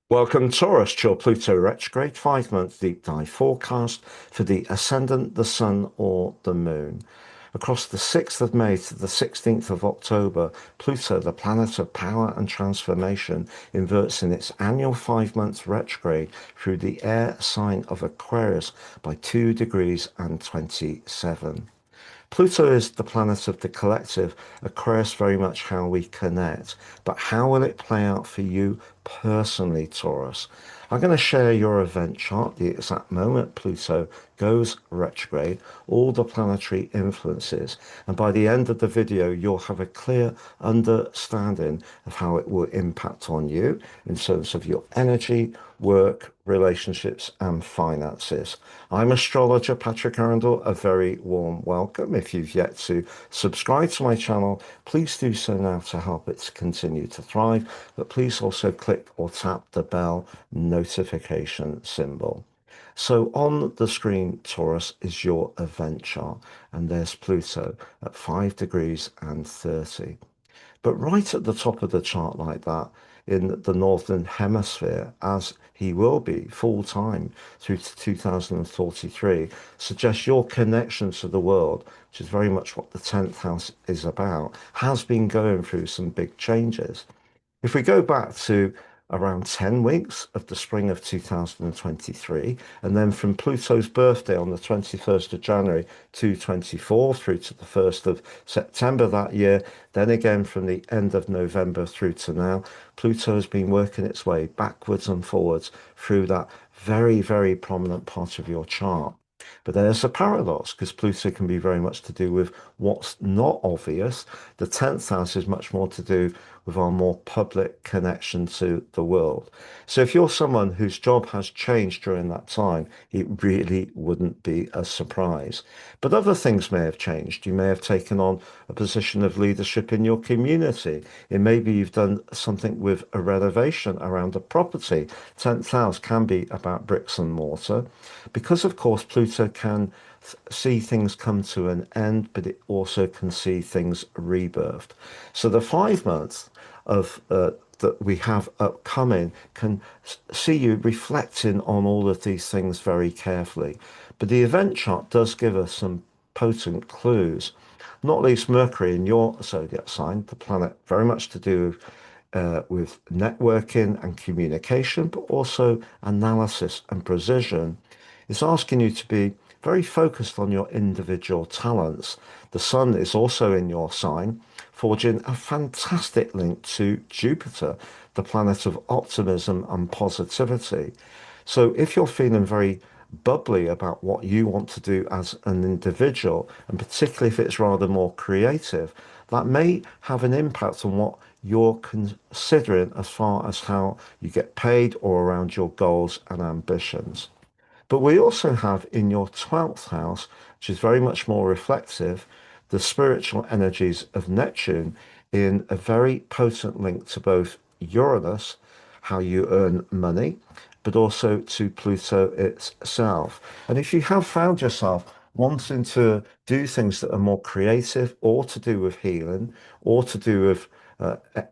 Welcome, Taurus, to your Pluto retrograde 5 month deep dive forecast for the ascendant, the sun, or the moon. Across the 6th of May to the 16th of October, Pluto, the planet of power and transformation, inverts in its annual 5 month retrograde through the air sign of Aquarius by 2 degrees and 27. Pluto is the planet of the collective, Aquarius very much how we connect. But how will it play out for you personally, Taurus? I'm going to share your event chart, the exact moment Pluto goes retrograde, all the planetary influences, and by the end of the video, you'll have a clear understanding of how it will impact on you in terms of your energy, work, relationships, and finances. I'm astrologer Patrick Arundel. A very warm welcome. If you've yet to subscribe to my channel, please do so now to help it continue to thrive. But please also click or tap the bell notification symbol. So on the screen, Taurus, is your event chart, and there's Pluto at 5 degrees and 30. But right at the top of the chart like that, in the Northern Hemisphere, as he will be full time through to 2043, suggests your connection to the world, which is very much what the 10th house is about, has been going through some big changes. If we go back to around 10 weeks of the spring of 2023, and then from Pluto's birthday on the 21st of January 2024 through to the 1st of September that year, then again from the end of November through to now, Pluto has been working its way backwards and forwards through that very, very prominent part of your chart. But there's a paradox because Pluto can be very much to do with what's not obvious. The 10th house is much more to do with our more public connection to the world. So if you're someone whose job has changed during that time, it really wouldn't be a surprise. But other things may have changed. You may have taken on a position of leadership in your community. It may be you've done something with a renovation around a property. 10th house can be about bricks and mortar. Because, of course, Pluto can see things come to an end, but it also can see things rebirthed. So the 5 months of that we have upcoming can see you reflecting on all of these things very carefully. But the event chart does give us some potent clues, not least Mercury in your zodiac sign, the planet very much to do with networking and communication, but also analysis and precision. It's asking you to be very focused on your individual talents. The sun is also in your sign, forging a fantastic link to Jupiter, the planet of optimism and positivity. So if you're feeling very bubbly about what you want to do as an individual, and particularly if it's rather more creative, that may have an impact on what you're considering as far as how you get paid or around your goals and ambitions. But we also have in your 12th house, which is very much more reflective, the spiritual energies of Neptune in a very potent link to both Uranus, how you earn money, but also to Pluto itself. And if you have found yourself wanting to do things that are more creative or to do with healing or to do with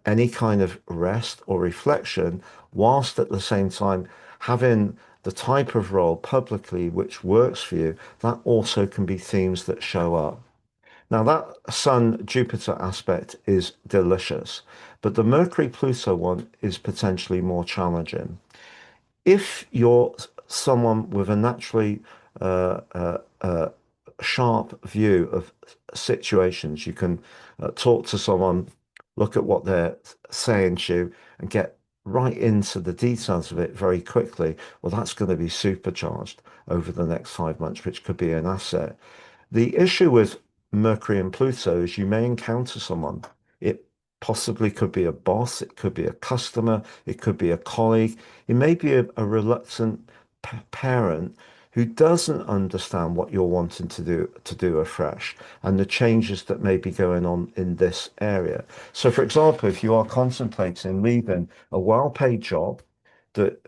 any kind of rest or reflection, whilst at the same time having the type of role publicly which works for you, that also can be themes that show up. Now, that Sun Jupiter aspect is delicious, but the Mercury Pluto one is potentially more challenging. If you're someone with a naturally sharp view of situations, you can talk to someone, look at what they're saying to you, and get right into the details of it very quickly. Well, that's going to be supercharged over the next 5 months, which could be an asset. The issue with Mercury and Pluto is you may encounter someone. It possibly could be a boss, it could be a customer, it could be a colleague, it may be a reluctant parent who doesn't understand what you're wanting to do afresh and the changes that may be going on in this area. So, for example, if you are contemplating leaving a well-paid job that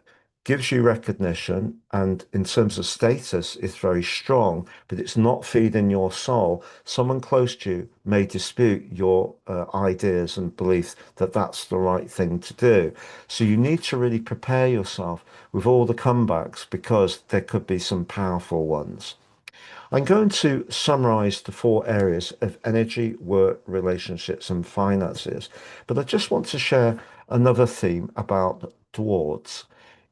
gives you recognition, and in terms of status, it's very strong, but it's not feeding your soul. Someone close to you may dispute your ideas and beliefs that that's the right thing to do. So you need to really prepare yourself with all the comebacks because there could be some powerful ones. I'm going to summarize the four areas of energy, work, relationships, and finances, but I just want to share another theme about dwarves.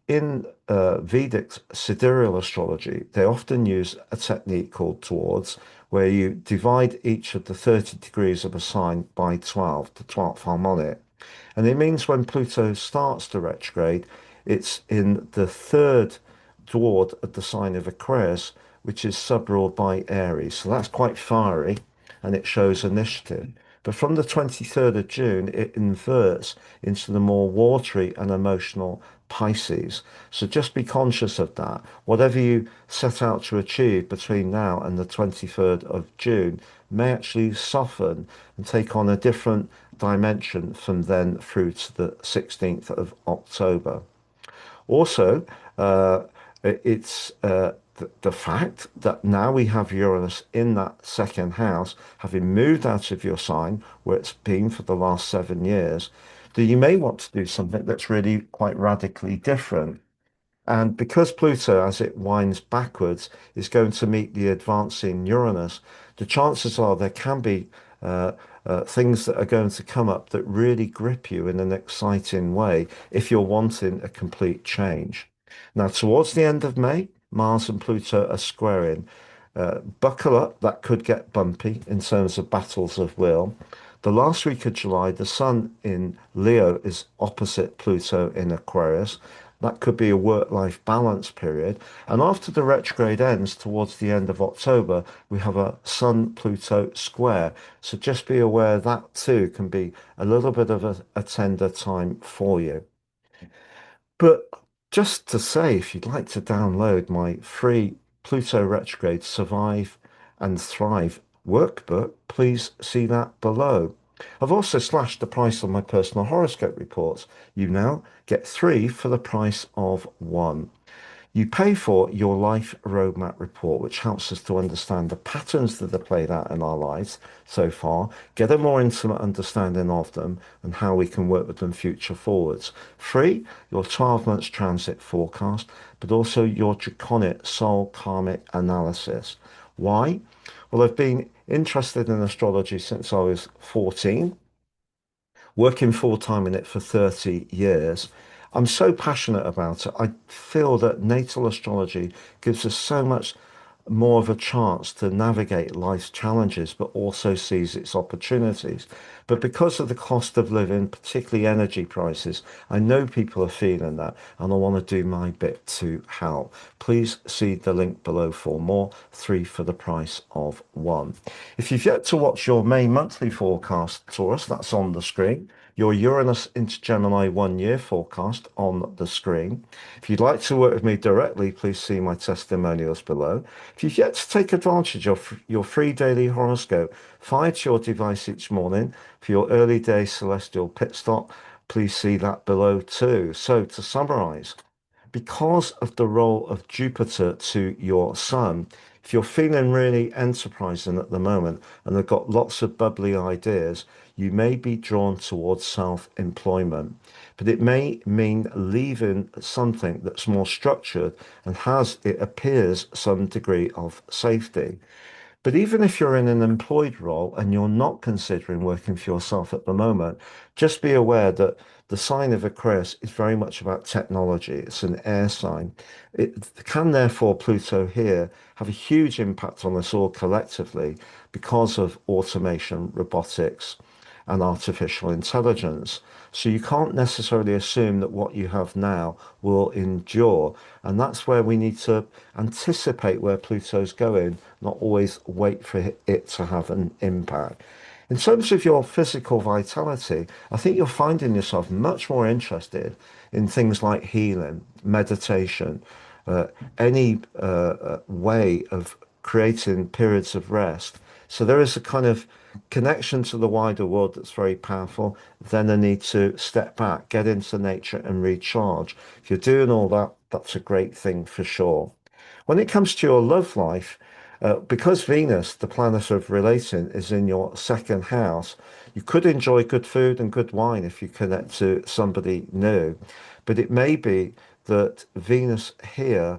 In Vedic sidereal astrology, they often use a technique called dwarves, where you divide each of the 30 degrees of a sign by 12, the 12th harmonic. And it means when Pluto starts to retrograde, it's in the third dward of the sign of Aquarius, which is sub-ruled by Aries. So that's quite fiery and it shows initiative. But from the 23rd of June, it inverts into the more watery and emotional Pisces. So just be conscious of that. Whatever you set out to achieve between now and the 23rd of June may actually soften and take on a different dimension from then through to the 16th of October. Also, it's the fact that now we have Uranus in that second house, having moved out of your sign where it's been for the last 7 years, that you may want to do something that's really quite radically different. And because Pluto, as it winds backwards, is going to meet the advancing Uranus, the chances are there can be uh, things that are going to come up that really grip you in an exciting way if you're wanting a complete change. Now, towards the end of May, Mars and Pluto are squaring. Buckle up, that could get bumpy in terms of battles of will. The last week of July, the Sun in Leo is opposite Pluto in Aquarius. That could be a work-life balance period. And after the retrograde ends towards the end of October, we have a Sun-Pluto square. So just be aware that too can be a little bit of a tender time for you. But just to say, if you'd like to download my free Pluto Retrograde Survive and Thrive workbook, please see that below. I've also slashed the price on my personal horoscope reports. You now get three for the price of one. You pay for your life roadmap report, which helps us to understand the patterns that are played out in our lives so far, get a more intimate understanding of them and how we can work with them future forwards. Free, your 12 months transit forecast, but also your draconic soul karmic analysis. Why? Well, I've been interested in astrology since I was 14, working full time in it for 30 years. I'm so passionate about it. I feel that natal astrology gives us so much more of a chance to navigate life's challenges, but also seize its opportunities. But because of the cost of living, particularly energy prices, I know people are feeling that, and I want to do my bit to help. Please see the link below for more. Three for the price of one. If you've yet to watch your May monthly forecast, Taurus, that's on the screen. Your Uranus into Gemini 1 year forecast on the screen. If you'd like to work with me directly, please see my testimonials below. If you've yet to take advantage of your free daily horoscope, fired to your device each morning for your early day celestial pit stop, please see that below too. So to summarize, because of the role of Jupiter to your sun, if you're feeling really enterprising at the moment and have got lots of bubbly ideas, you may be drawn towards self-employment. But it may mean leaving something that's more structured and has, it appears, some degree of safety. But even if you're in an employed role and you're not considering working for yourself at the moment, just be aware that the sign of Aquarius is very much about technology. It's an air sign. It can therefore, Pluto here, have a huge impact on us all collectively because of automation, robotics, and artificial intelligence. So you can't necessarily assume that what you have now will endure. And that's where we need to anticipate where Pluto's going, not always wait for it to have an impact. In terms of your physical vitality, I think you're finding yourself much more interested in things like healing, meditation, any way of creating periods of rest. So there is a kind of connection to the wider world that's very powerful. Then I need to step back, get into nature and recharge. If you're doing all that, that's a great thing for sure. When it comes to your love life, because Venus, the planet of relating, is in your second house, you could enjoy good food and good wine if you connect to somebody new. But it may be that Venus here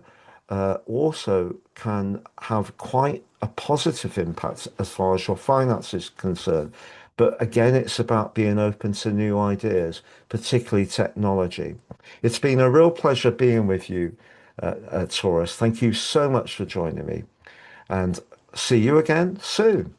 also can have quite a positive impact as far as your finances concerned. But again, it's about being open to new ideas, particularly technology. It's been a real pleasure being with you, Taurus. Thank you so much for joining me, and see you again soon.